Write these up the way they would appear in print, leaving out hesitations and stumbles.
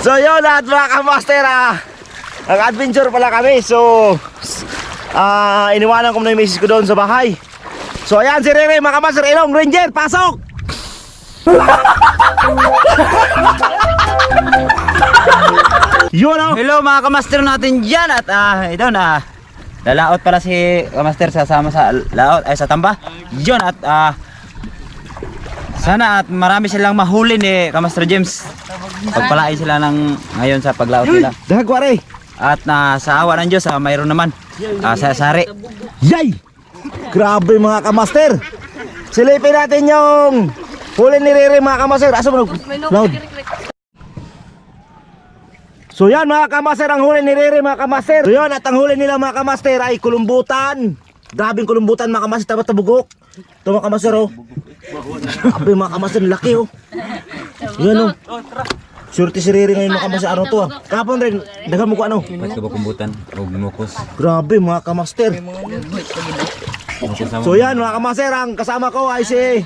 So yun at mga kamaster, nag-adventure pala kami. So iniwanan ko na yung misis ko doon sa bahay. So ayan si Rere mga kamaster, Ilong Ranger, pasok! Yun o. Hello mga kamaster natin dyan. At ito na lalaot pala si kamaster, sasama sa laot ay sa tamba. Yun at sana at marami silang mahuli ni Kamaster James. Pagpalain sila ng ngayon sa paglaot nila. Dagwari. At sa awa ng Diyos, mayroon naman sa sari. Yay! Grabe mga kamaster. Silipin natin yung huli ni Rere mga kamaster. Asa mo loud? So yan mga kamaster, ang huli ni Rere mga kamaster. So yan, at ang huli nila mga kamaster ay kulumbutan. Grabing kulumbutan mga kamaster, tabat-tabugok. Ito mga kamaster oh. Grabe mga kamaster, laki oh. Yan oh. Surti si Rere ngayon mga kamaster, ano to ah. Kapon rin, dagan mo ko ano. Ba't ka ba kumbutan? O mukos? Grabe mga kamaster. So yan mga kamaster, ang kasama ko ay si...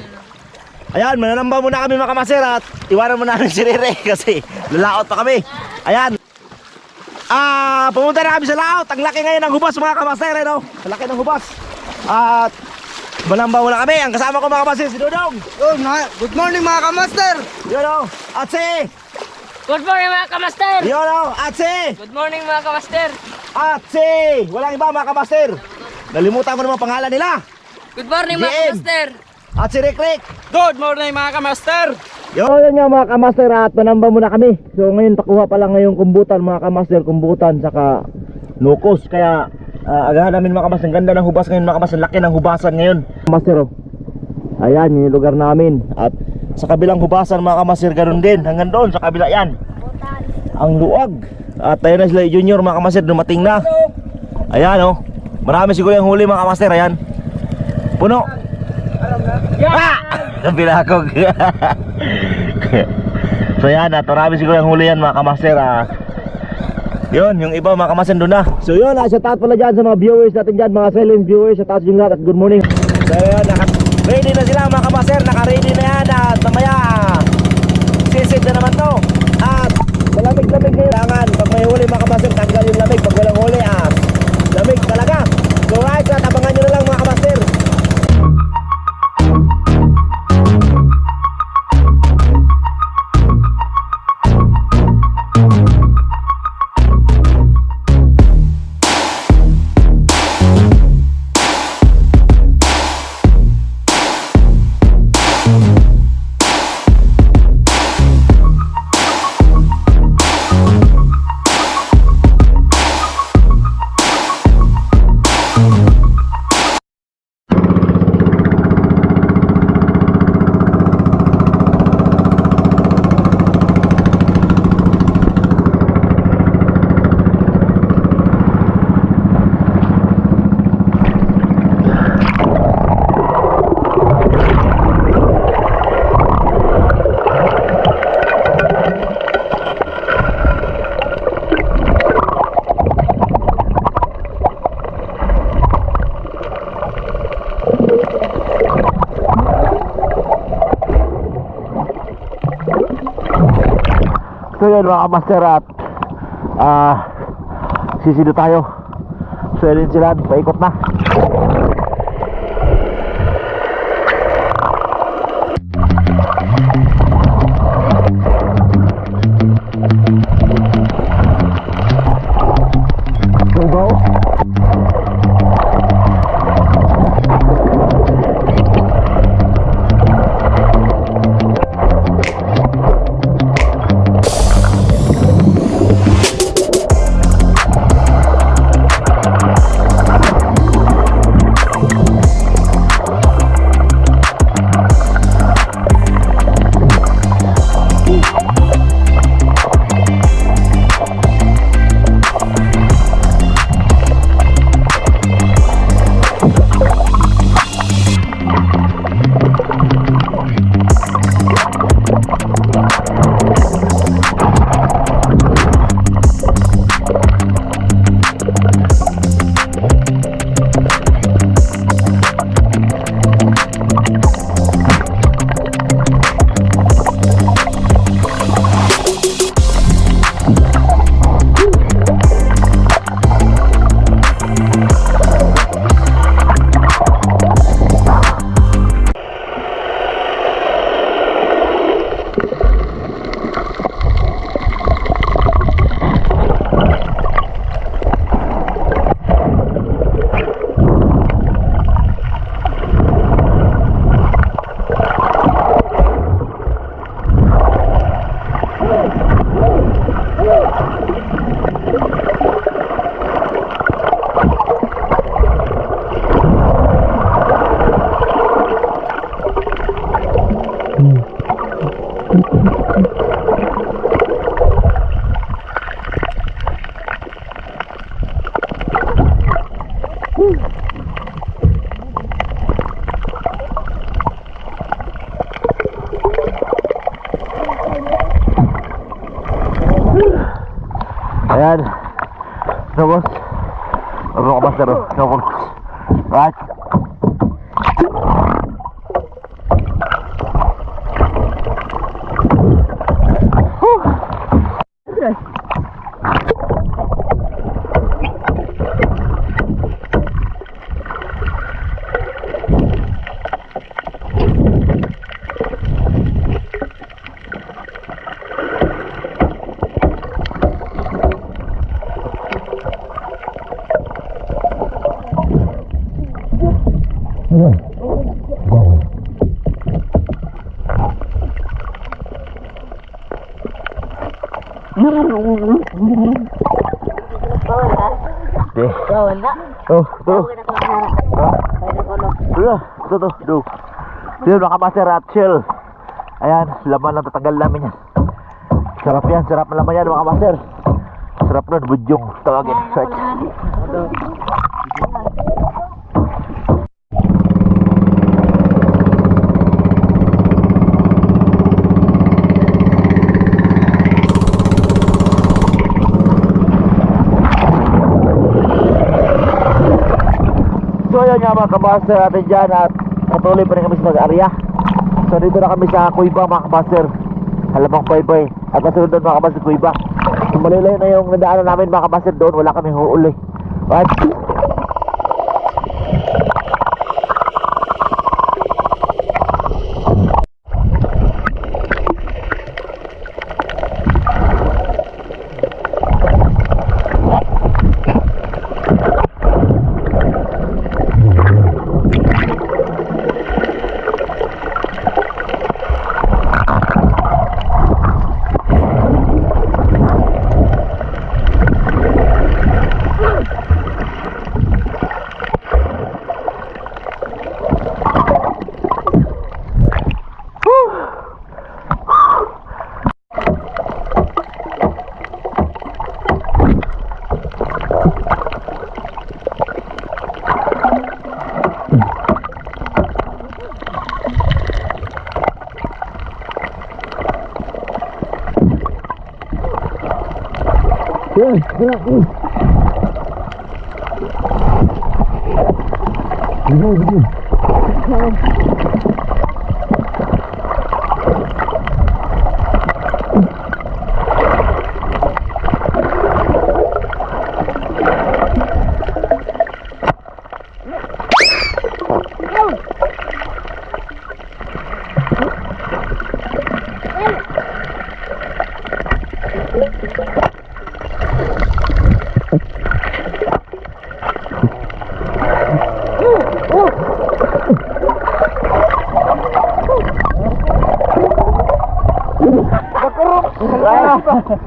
Ayan, mananamba muna kami mga kamaster at iwanan muna namin si Rere kasi lalaot pa kami. Ayan. Pumunta na kami sa laot. Ang laki ngayon ng hubas mga kamaster, no? Ang laki ng hubas. At manamba muna kami. Ang kasama ko mga kamaster, si Dodong. Good morning mga kamaster. Yun o, at si... Good morning mga kamaster! Yun o, at si... Good morning mga kamaster! At si... Walang iba mga kamaster. Nalimutan ko naman pangalan nila. Good morning mga GM. kamaster! At si Rick Rick. Good morning mga kamaster. Yun nga mga kamaster, at manamba muna kami. So ngayon pakuha pa lang ngayong kumbutan mga kamaster, kumbutan saka nukos. Kaya agahan namin mga kamaster, ang ganda ng hubas ngayon mga kamaster, laki ng hubasan ngayon kamaster oh. Ayan yung lugar namin. At sa kabilang hubasan mga kamaster, ganun din. Hanggang doon sa kabila yan ang luwag. At ayun na sila junior mga kamaster, dumating na. Ayan oh, marami siguro yung huli mga kamaster. Ayan, puno. Bilakog. So yan, marami siguro yung huli yan mga kamaster. Yun, yung iba mga kamaster doon na. So yun, shout out pala dyan sa mga viewers natin dyan, mga silent viewers. Shout out yung lahat at good morning. So yun, ready na sila mga kamaster, naka-ready na yan. At mamaya sisid na naman to. At malamig-lamig ngayon. Kailangan pag may huli mga kamaster, tanggal yung lamig. Pag walang huli, lamig talaga. So right, abangan nyo na lang mga kamaster. So yun mga kamaster, at sisido tayo. So yun sila, paikot na. Go. master. No, right. Oh, tuh. Tuh. Sino nakamaster at chill. Ayan, laman lang tatanggal namin yan. Sarap yan, sarap na laman yan mga master. Sarap nun, budyong tawagin. Right. So yun nga mga kabaster natin dyan at patuloy pa rin kami sa mag-area. So dito na kami sa Kuiba mga kabaster, Halabang Baybay. At nasunod doon mga kabaster Kuiba. So malilayo na yung nadaanan namin mga kabaster doon, wala kami huuli. Right?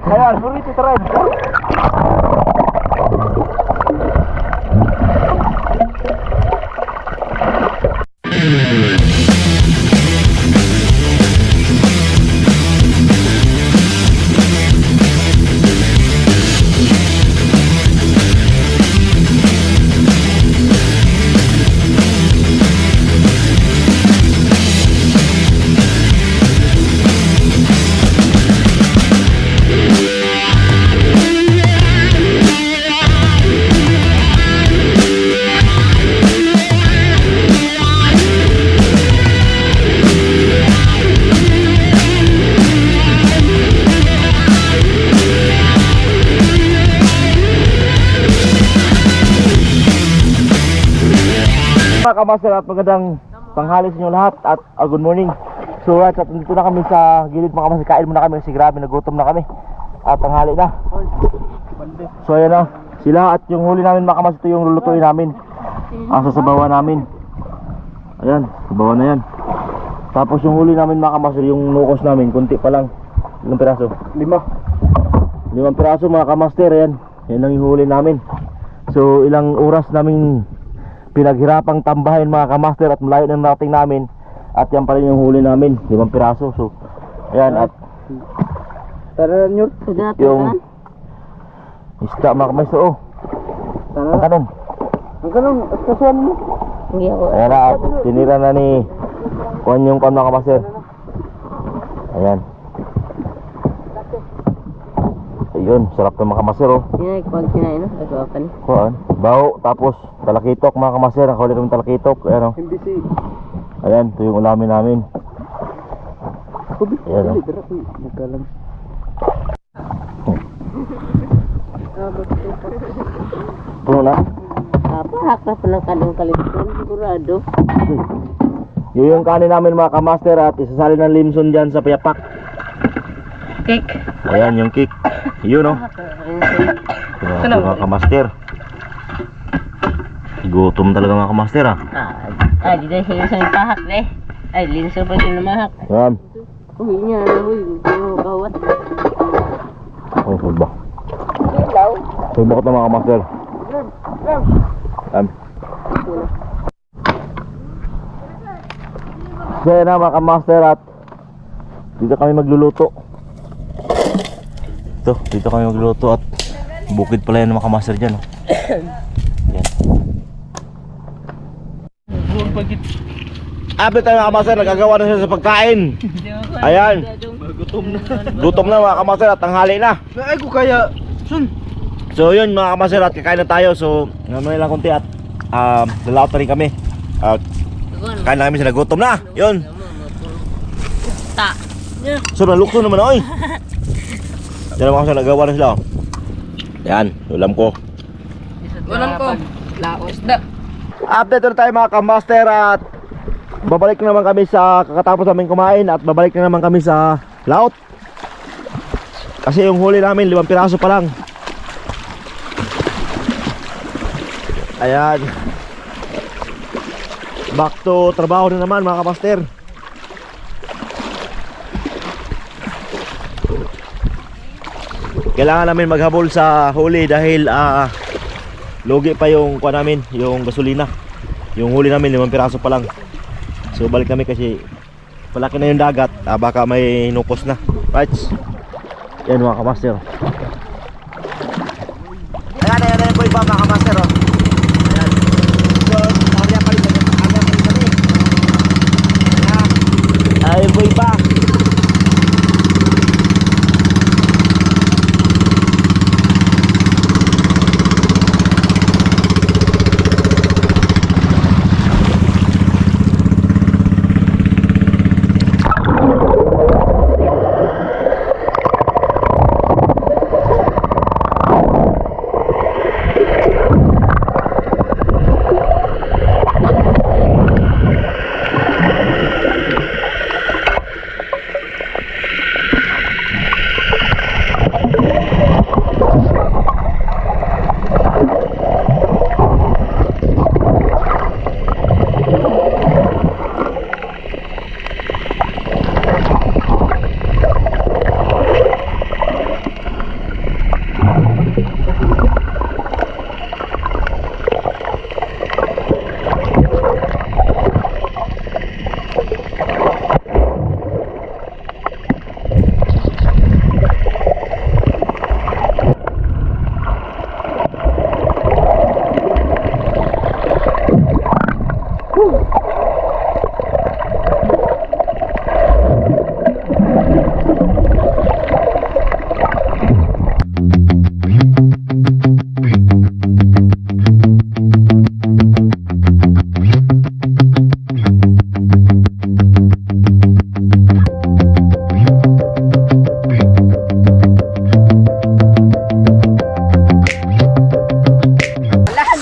Ayan, burrito try. Mga kamaster at magandang tanghali sa inyo lahat at good morning. So right, at nandito na kami sa gilid mga kamaster. Kain muna kami kasi grabe nagutom na kami at tanghali na. So ayan na sila at yung huli namin mga kamaster, ito yung lulutuin namin ang sasabawan namin. Ayan, sabawan na yan. Tapos yung huli namin mga kamaster, yung nukos namin, kunti pa lang. Ilang piraso? 5 piraso mga kamaster. Ayan, yan lang yung huli namin. So ilang oras namin pinaghirapang tambahin mga kamaster at malayo ng narating namin. At yan pa rin yung huli namin, 5 piraso. So ayan, at yung isda mga kamaster. Oh, ang kanon. Kasuan mo. Ayan na, at tinira na ni kuhan yung kuhan mga kamaster. Ayan. Yun, sarap ng mga kamaster oh. Yan, pag kinain, no? Nagawa ka ni. Kuan, bao, tapos talakitok mga kamaster. Nakahuli kami talakitok. Ayan oh. Ayan, ito yung ulamin namin. Ayan oh. Puno na. Haka pa ng kanong kalipon, sigurado. Yun yung kanin namin mga kamaster at isasali ng limson dyan sa payapak. Cake. Ayan yung cake. Yun oh. Grabe mga kamaster. Gutom talaga mga kamaster ah. Di dahil sila sa pahak eh. Ay, linso pa sila mahak. Ayan. Uy niya, uy. Gawat. Ay, sulba. Sulba ko ito mga kamaster. Ayan. So yan na mga kamaster at dito kami magluluto. Dito kami magluluto at bukid pala yan mga kamaster dyan oh. Yan. Update tayo mga kamaster, nagagawa na sila sa pagkain. Ayan. Gutom na mga kamaster at tanghali na. Ay, ko kaya. So yun mga kamaster at kakain na tayo. So naman lang konti at lalaot na rin kami. Kain na kami sila, gutom na. Yun. Ta. So nalukso naman oy. Yan mga kamaster, nagawa na sila oh. Yan, ulam ko. Walang ko. Laos da. Update na tayo mga kamaster at babalik na naman kami sa kakatapos namin kumain at babalik na naman kami sa laot. Kasi yung huli namin 5 piraso pa lang. Ayan. Back to trabaho na naman mga kamaster. Kailangan namin maghabol sa huli dahil lugi pa yung kuha namin, yung gasolina. Yung huli namin 5 piraso pa lang. So balik kami kasi palaki na yung dagat, baka may nukos na. Right? Yan mga kamaster. Ayan po iba mga kamaster oh. Ayan. So area pa rin kami. Ayan po iba.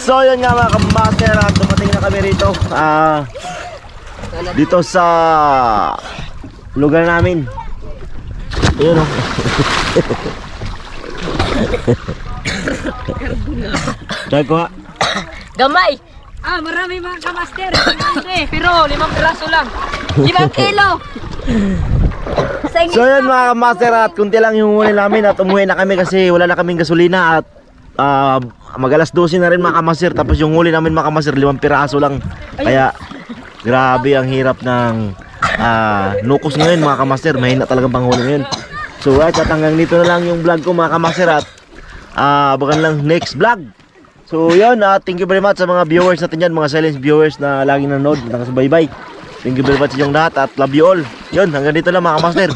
So yun nga mga kamaster, dumating na kami rito dito sa lugar namin. Ayun oh. Dago ha. Gamay! Marami mga kamaster. Pero 5 piraso lang. 5 kilo! So yun mga kamaster at kunti lang yung huli namin at umuwi na kami kasi wala na kaming gasolina at mag-alas 12 na rin mga kamaster. Tapos yung huli namin mga kamaster 5 piraso lang. Kaya grabe ang hirap ng nukos ngayon mga kamaster. Mahina talagang panghuli ngayon. So at hanggang dito na lang yung vlog ko mga kamaster at abangan lang next vlog. So yun, thank you very much sa mga viewers natin dyan, mga silent viewers na laging nanonood, nakasubaybay. Thank you very much sa inyong lahat at love you all. Yun, hanggang dito lang mga kamaster.